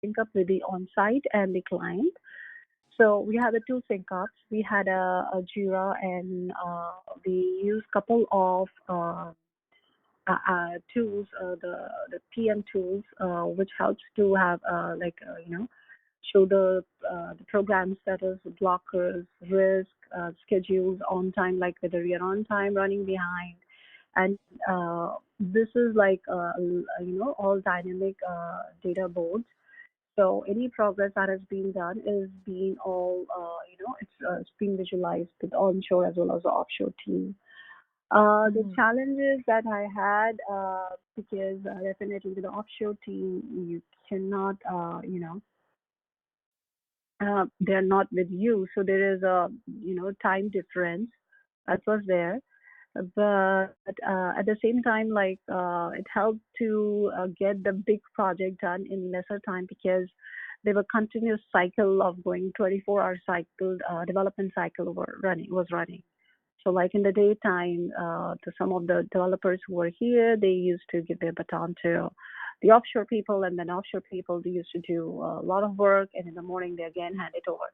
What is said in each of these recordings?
sync up with the on-site and the client. So we had the two sync ups. We had a Jira, and we used couple of tools, the PM tools, which helps to have show the program status, blockers, risk, schedules, on time, like whether we are on time, running behind, and this is like all dynamic data boards. So any progress that has been done is being all it's being visualized with onshore as well as the offshore team. The Mm-hmm. challenges that I had, because definitely with the offshore team, you cannot, they're not with you, so there is a time difference that was there. But at the same time, like it helped to get the big project done in lesser time because there were continuous cycle of going 24-hour cycle development cycle was running. So like in the daytime, to some of the developers who were here, they used to give their baton to the offshore people, and then offshore people they used to do a lot of work, and in the morning they again hand it over.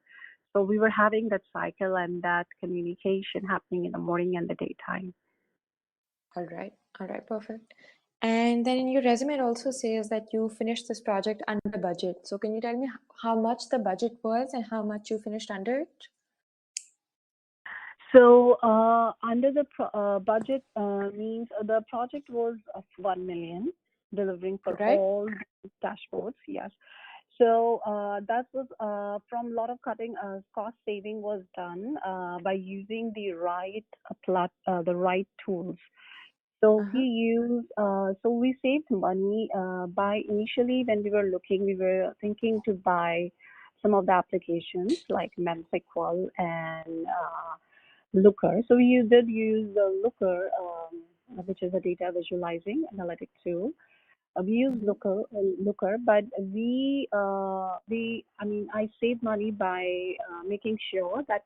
So we were having that cycle and that communication happening in the morning and the daytime. All right, perfect. And then in your resume, it also says that you finished this project under budget. So can you tell me how much the budget was and how much you finished under it? So under the budget means the project was of 1 million, delivering All for right. all dashboards. Yes. So that was from a lot of cutting cost saving was done by using the the right tools. So Uh-huh. so we saved money by initially when we were looking, we were thinking to buy some of the applications like MemSQL and Looker. So we did use the Looker, which is a data visualizing analytic tool. We use Mm-hmm. Looker, but I mean, I save money by making sure that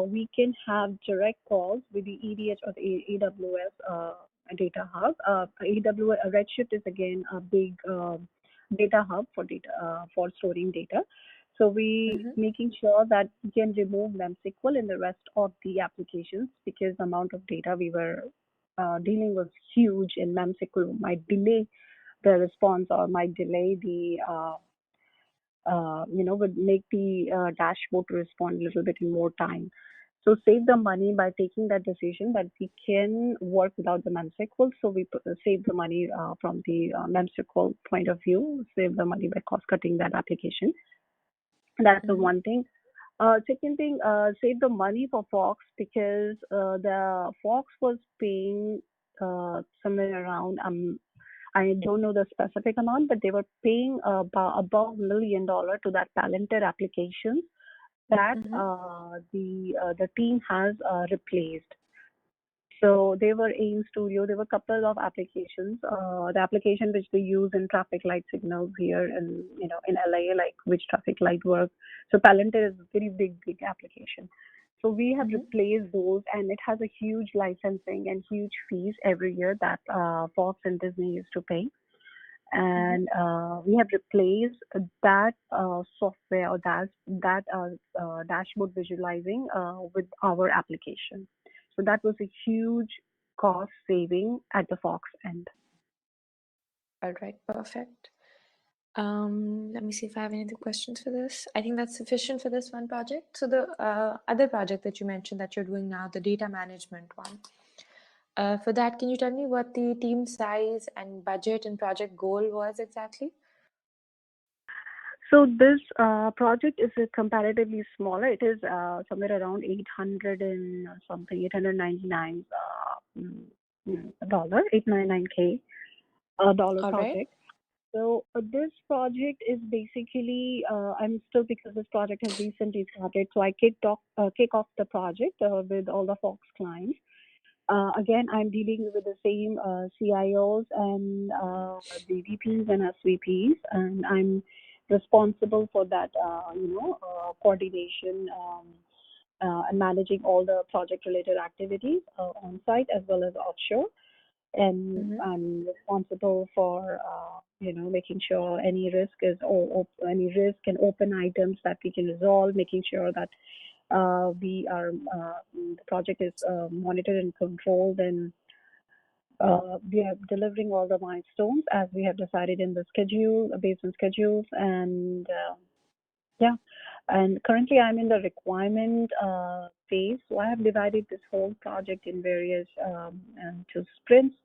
we can have direct calls with the EDH or the AWS data hub. AWS Redshift is again a big data hub for data for storing data. So we Mm-hmm. making sure that we can remove MemSQL in the rest of the applications because the amount of data we were dealing was huge, and MemSQL might delay the response or might delay the would make the dashboard to respond a little bit in more time. So save the money by taking that decision that we can work without the MemSQL. So we save the money from the MemSQL point of view, save the money by cost cutting that application. That's the Mm-hmm. one thing. Second thing, save the money for Fox because the Fox was paying somewhere around I don't know the specific amount, but they were paying about above $1 million to that talented application that Mm-hmm. the team has replaced. So they were AIM Studio. There were a couple of applications. The application which they use in traffic light signals here in in LA, like which traffic light work. So Palantir is a very big application. So we have Mm-hmm. replaced those, and it has a huge licensing and huge fees every year that Fox and Disney used to pay. Mm-hmm. And we have replaced that software or that dashboard visualizing with our application. So that was a huge cost saving at the Fox end. All right, perfect. Let me see if I have any other questions for this. I think that's sufficient for this one project. So the other project that you mentioned that you're doing now, the data management one. For that, can you tell me what the team size and budget and project goal was exactly? So this project is comparatively smaller. It is somewhere around 800 and something, 899 dollar, 899K dollar All right. project. So this project is basically I'm still because this project has recently started. So I kick off the project with all the Fox clients. Again, I'm dealing with the same CIOs and the VPs and SVPs, and I'm responsible for that, coordination and managing all the project-related activities on site as well as offshore. And Mm-hmm. I'm responsible for making sure any risk is or any risk and open items that we can resolve, making sure that we are the project is monitored and controlled, and we are delivering all the milestones as we have decided in the schedule, based on schedules, and yeah. And currently, I'm in the requirement phase. So I have divided this whole project in various into sprints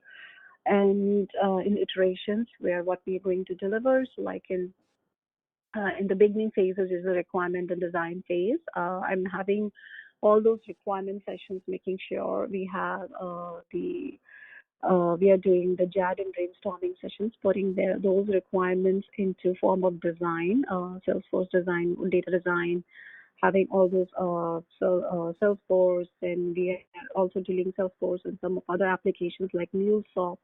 and in iterations where what we are going to deliver. So, like in the beginning phases is the requirement and design phase. I'm having all those requirement sessions, making sure we have the we are doing the JAD and brainstorming sessions, putting those requirements into form of design, Salesforce design, data design, having all those Salesforce, and we are also dealing Salesforce and some other applications like MuleSoft.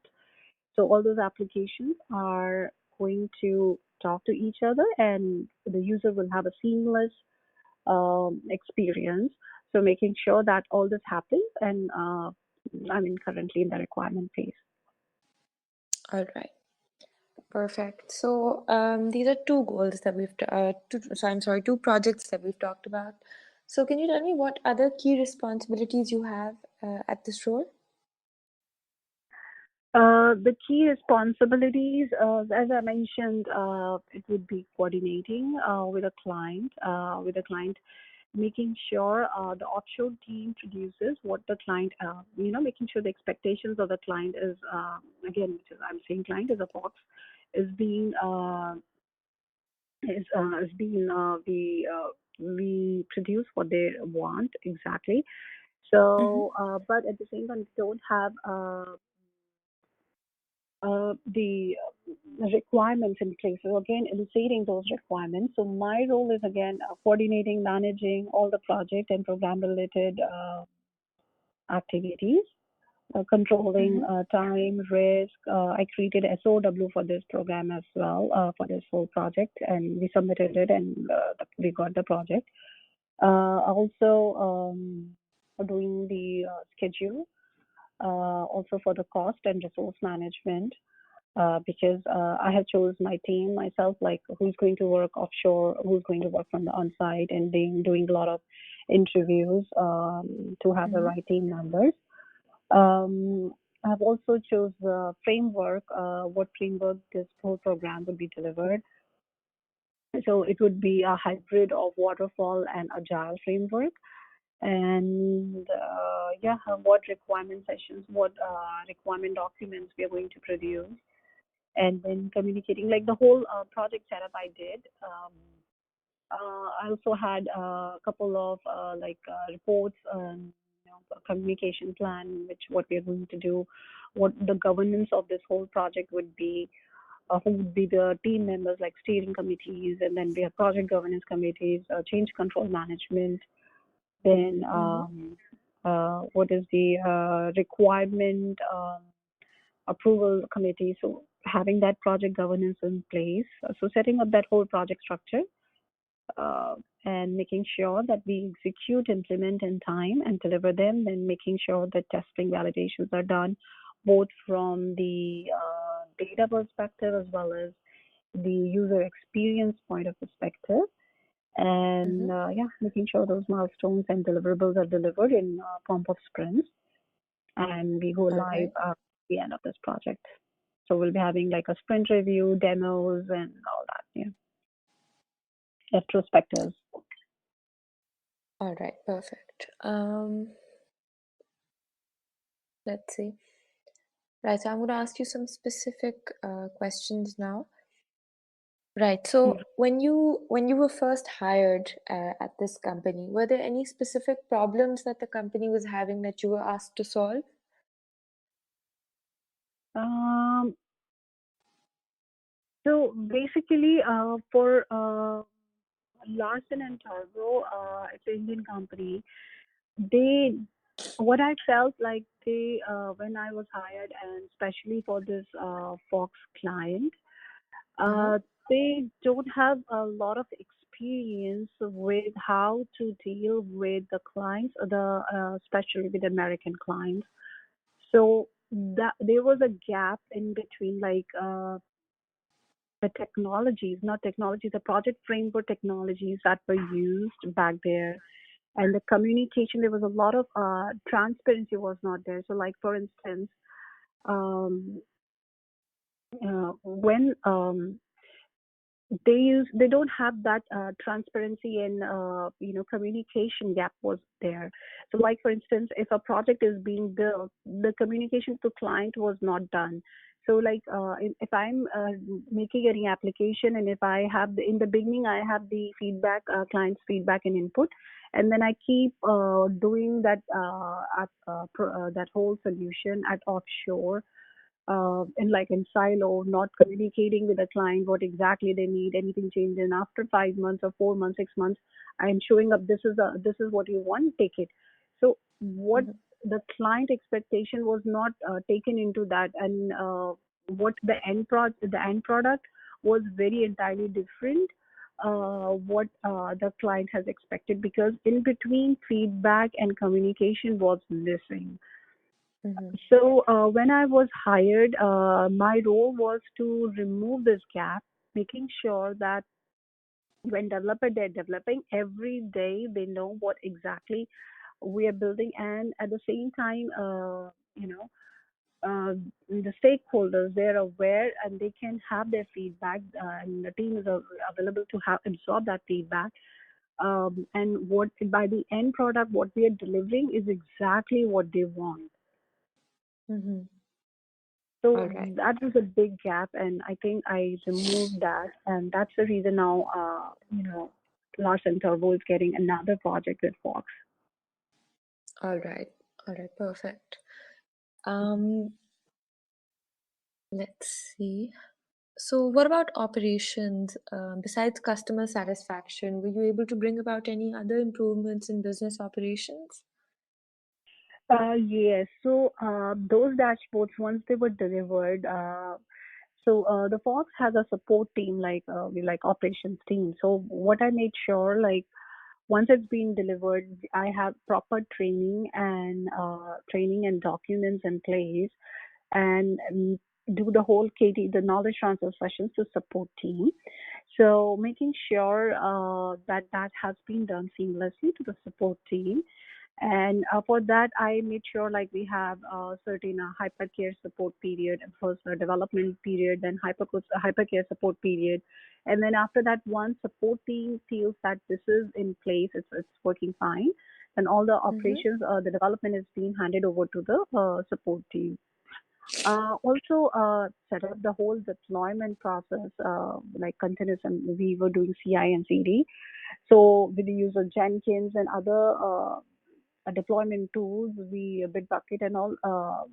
So all those applications are going to talk to each other, and the user will have a seamless experience. So making sure that all this happens, and I'm in currently in the requirement phase. All right. Perfect. So these are two goals that two projects that we've talked about. So can you tell me what other key responsibilities you have at this role? The key responsibilities, as I mentioned, it would be coordinating with a client, making sure the offshore team produces what the client, making sure the expectations of the client is, again, which is I'm saying client is a box, is being is being we produce what they want exactly. Mm-hmm. So, but at the same time, we don't have the requirements in place. So again, elucidating those requirements. So my role is again coordinating, managing all the project and program related activities, controlling Mm-hmm. time, risk. I created SOW for this program as well, for this whole project, and we submitted it, and we got the project. Also, doing the schedule, also for the cost and resource management, because I have chose my team myself, like who's going to work offshore, who's going to work from the on-site, and doing a lot of interviews to have the Mm-hmm. right team members. Um, I've also chose the framework, what framework this whole program would be delivered. So it would be a hybrid of waterfall and agile framework. And yeah, what requirement sessions, what requirement documents we are going to produce, and then communicating like the whole project setup I did. I also had a couple of reports and a communication plan, which what we are going to do, what the governance of this whole project would be, who would be the team members like steering committees, and then we have project governance committees, change control management, then Mm-hmm. what is the requirement approval committee. So having that project governance in place, so setting up that whole project structure, uh, and making sure that we execute, implement in time, and deliver them. Then making sure that testing validations are done, both from the data perspective as well as the user experience point of perspective. And Mm-hmm. yeah, making sure those milestones and deliverables are delivered in form of sprints, and we go All live right. at the end of this project. So we'll be having like a sprint review, demos, and all that. Yeah, retrospectives. All right. Perfect. Let's see. Right. So I'm going to ask you some specific questions now. Right. So when you were first hired at this company, were there any specific problems that the company was having that you were asked to solve? Um, so basically, for Larsen and Toubro, it's an Indian company. They, what I felt like they, when I was hired, and especially for this Fox client, Uh-huh. uh, they don't have a lot of experience with how to deal with the clients, especially with American clients. So that there was a gap in between, like the technologies, not technology, the project framework technologies that were used back there, and the communication. There was a lot of transparency was not there. So, like for instance, um, when they don't have that transparency and communication gap was there. So like for instance, if a project is being built, the communication to client was not done. So like if I'm making any application, and if I have in the beginning I have the feedback, client's feedback and input, and then I keep doing that that whole solution at offshore, in like in silo, not communicating with the client what exactly they need, anything changed. And after 5 months or 4 months, 6 months, I'm showing up. This is what you want. Take it. So what Mm-hmm. the client expectation was not taken into that, and what the end product was very entirely different. What the client has expected, because in between feedback and communication was missing. Mm-hmm. So when I was hired, my role was to remove this gap, making sure that when developer they're developing every day, they know what exactly we are building, and at the same time, the stakeholders they're aware and they can have their feedback, and the team is available to have absorb that feedback. And what by the end product, what we are delivering is exactly what they want. Mm-hmm. So All right. that was a big gap, and I think I removed that, and that's the reason now, Larsen Turbo is getting another project with Fox. All right. All right. Perfect. Um, let's see. So, what about operations? Besides customer satisfaction, were you able to bring about any other improvements in business operations? Yes. So those dashboards, once they were delivered, the Fox has a support team, like we like operations team. So what I made sure, like once it's been delivered, I have proper training and documents in place, and do the whole KT, the knowledge transfer sessions to support team. So making sure that that has been done seamlessly to the support team. And for that, I made sure like we have a certain hypercare support period, and first a development period, then hypercare support period. And then after that, once support team feels that this is in place, it's working fine, then all the Mm-hmm. operations, the development is being handed over to the support team. Also, set up the whole deployment process, like continuous, and we were doing CI and CD. So with the use of Jenkins and other deployment tools, we Bitbucket and all,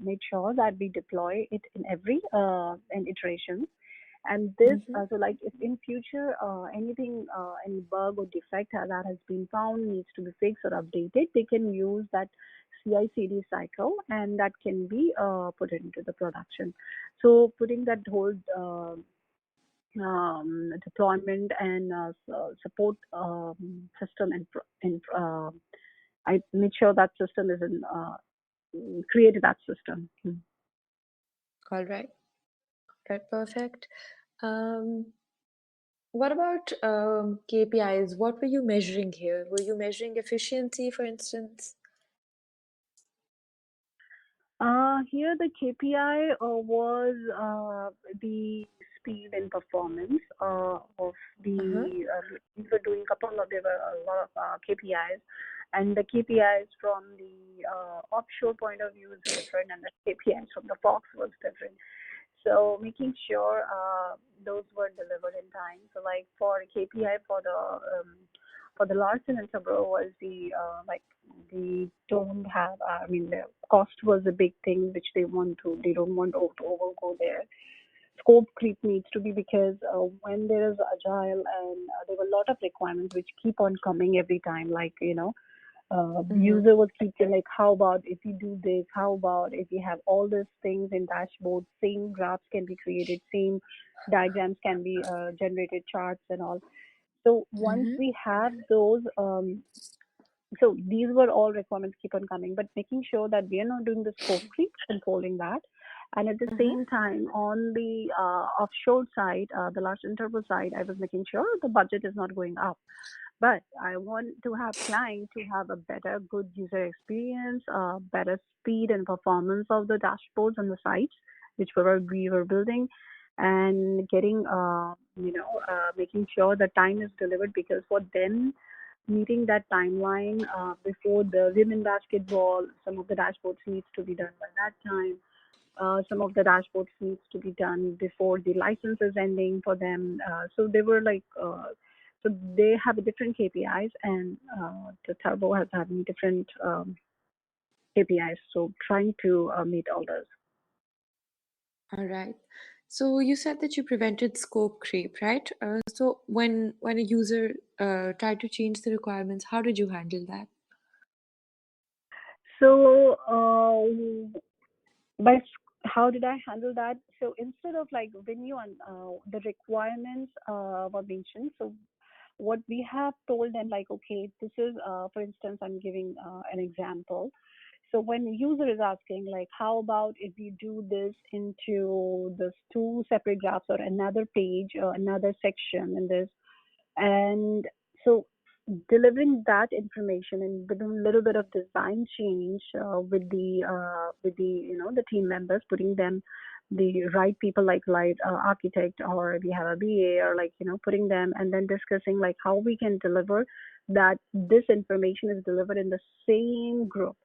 made sure that we deploy it in every in iteration. And this, Mm-hmm. so like if in future anything, any bug or defect that has been found needs to be fixed or updated, they can use that CI/CD cycle, and that can be put into the production. So putting that whole deployment and support system I made sure that system is in created that system. All right. Right. Perfect. Um, what about KPIs? What were you measuring here? Were you measuring efficiency, for instance? Here the KPI was the speed and performance of Uh-huh. the. We were doing a couple of there were a lot of KPIs, and the KPIs from the offshore point of view is different, and the KPIs from the Fox was different. So making sure those were delivered in time. So like for KPI for the Larsen and Toubro was the like they don't have. I mean, the cost was a big thing which they don't want to overgo there. Scope creep needs to be, because when there is agile, and there were a lot of requirements which keep on coming every time, like Mm-hmm. user would keep saying like, how about if you do this, how about if you have all these things in dashboard, same graphs can be created, same diagrams can be generated, charts and all. So once Mm-hmm. we have those, so these were all requirements keep on coming, but making sure that we are not doing the scope creep, controlling that, And at the Mm-hmm. same time, on the offshore side, the large interval side, I was making sure the budget is not going up. But I want to have clients to have a better, good user experience, better speed and performance of the dashboards and the sites which we were building, and getting, making sure the time is delivered, because for them meeting that timeline before the women basketball, some of the dashboards needs to be done by that time. Some of the dashboards needs to be done before the license is ending for them. So they were like, so they have different KPIs, and the Turbo has having different KPIs. So trying to meet all those. All right. So you said that you prevented scope creep, right? So when a user tried to change the requirements, how did you handle that? So by how did I handle that? So instead of like when you the requirements were mentioned, so what we have told them, like, okay, this is for instance, I'm giving an example. So when user is asking, like, how about if you do this into this two separate graphs or another page or another section in this, and so delivering that information and with a little bit of design change with the the team members, putting them the right people, like architect, or we have a BA, or like putting them and then discussing like how we can deliver that this information is delivered in the same group.